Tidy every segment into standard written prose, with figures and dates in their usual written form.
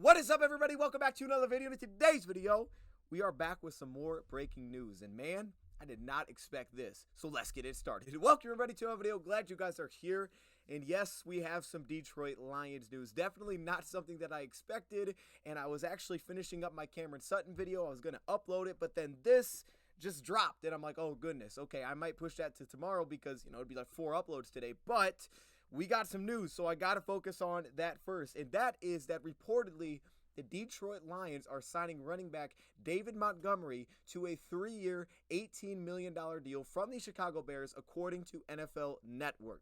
What is up, everybody? Welcome back to another video. In today's video, we are back with some more breaking news. And man, I did not expect this. So let's get it started. Welcome, everybody, to our video. Glad you guys are here. And yes, we have some Detroit Lions news. Definitely not something that I expected. And I was actually finishing up my Cameron Sutton video. I was going to upload it, but then this just dropped. And I'm like, oh, goodness. Okay, I might push that to tomorrow because, it'd be like 4 uploads today. But we got some news, so I got to focus on that first. And that is that reportedly the Detroit Lions are signing running back David Montgomery to a 3-year, $18 million deal from the Chicago Bears, according to NFL Network.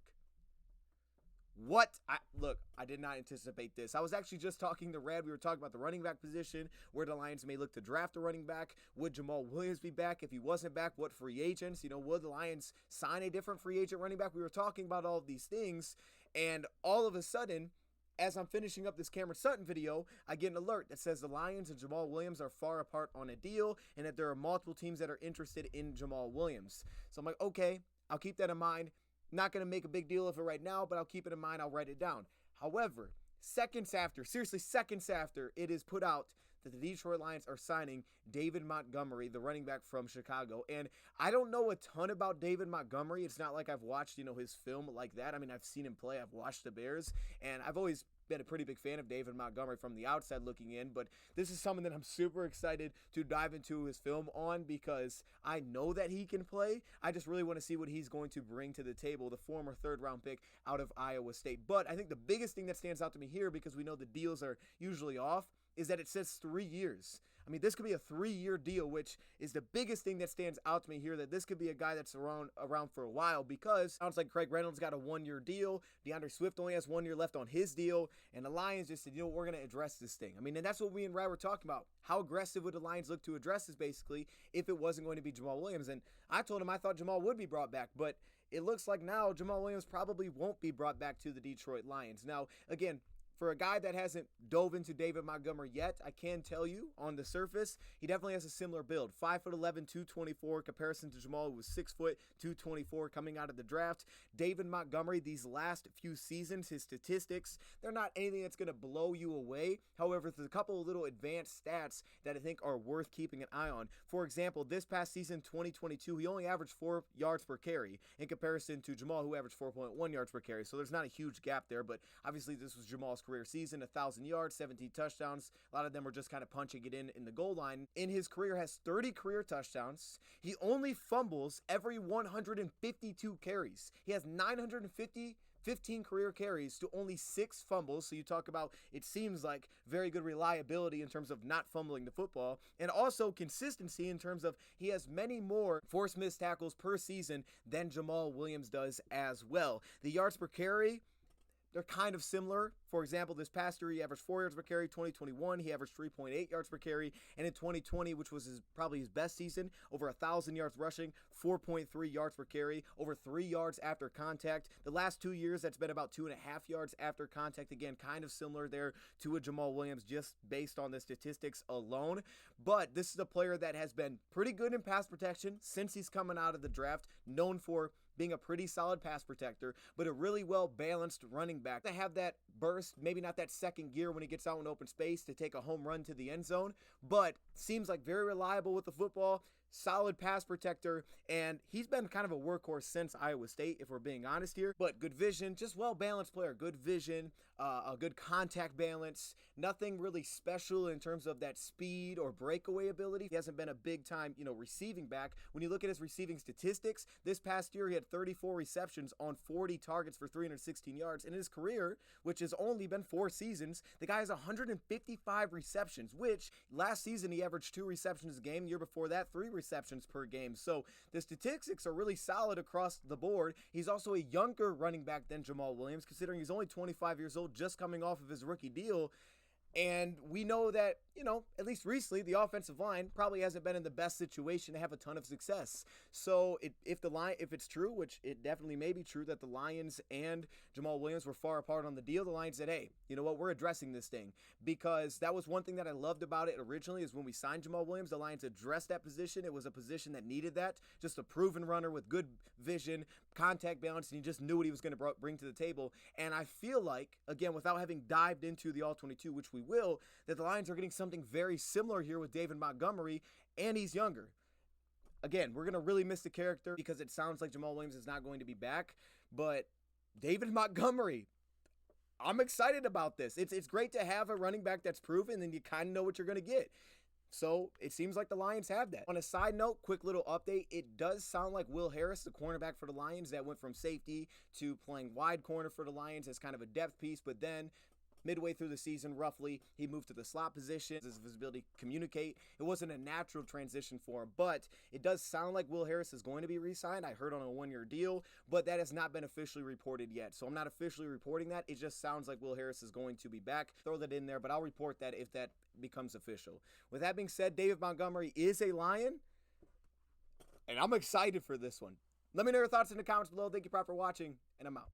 What? Look, I did not anticipate this. I was actually just talking to Rad. We were talking about the running back position, where the Lions may look to draft a running back. Would Jamaal Williams be back? If he wasn't back, what free agents? Would the Lions sign a different free agent running back? We were talking about all of these things, and all of a sudden, as I'm finishing up this Cameron Sutton video, I get an alert that says the Lions and Jamaal Williams are far apart on a deal and that there are multiple teams that are interested in Jamaal Williams. So I'm like, okay, I'll keep that in mind. Not going to make a big deal of it right now, but I'll keep it in mind. I'll write it down. However, seconds after, it is put out that the Detroit Lions are signing David Montgomery, the running back from Chicago. And I don't know a ton about David Montgomery. It's not like I've watched, his film like that. I mean, I've seen him play. I've watched the Bears, and I've always been a pretty big fan of David Montgomery from the outside looking in, but this is something that I'm super excited to dive into his film on because I know that he can play. I just really want to see what he's going to bring to the table, the former 3rd-round pick out of Iowa State. But I think the biggest thing that stands out to me here, because we know the deals are usually off, is that it says 3 years. I mean, this could be a 3-year deal, which is the biggest thing that stands out to me here, that this could be a guy that's around for a while, because it sounds like Craig Reynolds got a 1-year deal. DeAndre Swift only has 1 year left on his deal, and the Lions just said, we're going to address this thing. I mean, and that's what we and Rad were talking about. How aggressive would the Lions look to address this, basically, if it wasn't going to be Jamaal Williams? And I told him I thought Jamaal would be brought back, but it looks like now Jamaal Williams probably won't be brought back to the Detroit Lions. Now, again, for a guy that hasn't dove into David Montgomery yet, I can tell you on the surface, he definitely has a similar build. 5'11", 224, comparison to Jamaal, who was 6 foot, 224 coming out of the draft. David Montgomery, these last few seasons, his statistics, they're not anything that's going to blow you away. However, there's a couple of little advanced stats that I think are worth keeping an eye on. For example, this past season, 2022, he only averaged 4 yards per carry in comparison to Jamaal, who averaged 4.1 yards per carry. So there's not a huge gap there, but obviously this was Jamaal's career season, 1,000 yards, 17 touchdowns. A lot of them were just kind of punching it in the goal line. In his career, has 30 career touchdowns. He only fumbles every 152 carries. He has 15 career carries to only 6 fumbles. So you talk about, it seems like very good reliability in terms of not fumbling the football, and also consistency in terms of he has many more forced missed tackles per season than Jamaal Williams does as well. The yards per carry, they're kind of similar. For example, this past year, he averaged 4 yards per carry. 2021, he averaged 3.8 yards per carry. And in 2020, which was probably his best season, over 1,000 yards rushing, 4.3 yards per carry, over 3 yards after contact. The last 2 years, that's been about 2.5 yards after contact. Again, kind of similar there to a Jamaal Williams, just based on the statistics alone. But this is a player that has been pretty good in pass protection since he's coming out of the draft, known for being a pretty solid pass protector, but a really well-balanced running back. To have that burst, maybe not that second gear when he gets out in open space to take a home run to the end zone, but seems like very reliable with the football, solid pass protector, and he's been kind of a workhorse since Iowa State, if we're being honest here. But good vision, just well-balanced player, good vision, a good contact balance, nothing really special in terms of that speed or breakaway ability. He hasn't been a big-time, receiving back. When you look at his receiving statistics, this past year he had 34 receptions on 40 targets for 316 yards. In his career, which has only been 4 seasons, the guy has 155 receptions, which last season he averaged 2 receptions a game. The year before that, 3 receptions per game. So the statistics are really solid across the board. He's also a younger running back than Jamaal Williams, considering he's only 25 years old, just coming off of his rookie deal. And we know that, at least recently, the offensive line probably hasn't been in the best situation to have a ton of success. So if it's true, which it definitely may be true, that the Lions and Jamaal Williams were far apart on the deal, the Lions said, hey, you know what, we're addressing this thing. Because that was one thing that I loved about it originally, is when we signed Jamaal Williams, the Lions addressed that position. It was a position that needed that. Just a proven runner with good vision, contact balance, and he just knew what he was going to bring to the table. And I feel like, again, without having dived into the All-22, which we we will, that the Lions are getting something very similar here with David Montgomery, and he's younger. Again, we're going to really miss the character because it sounds like Jamaal Williams is not going to be back, but David Montgomery, I'm excited about this. It's great to have a running back that's proven, and you kind of know what you're going to get. So it seems like the Lions have that. On a side note, quick little update, it does sound like Will Harris, the cornerback for the Lions, that went from safety to playing wide corner for the Lions as kind of a depth piece, but then midway through the season, roughly, he moved to the slot position. His ability to communicate, it wasn't a natural transition for him, but it does sound like Will Harris is going to be re-signed. I heard on a one-year deal, but that has not been officially reported yet. So I'm not officially reporting that. It just sounds like Will Harris is going to be back. Throw that in there, but I'll report that if that becomes official. With that being said, David Montgomery is a Lion, and I'm excited for this one. Let me know your thoughts in the comments below. Thank you, Prop, for watching, and I'm out.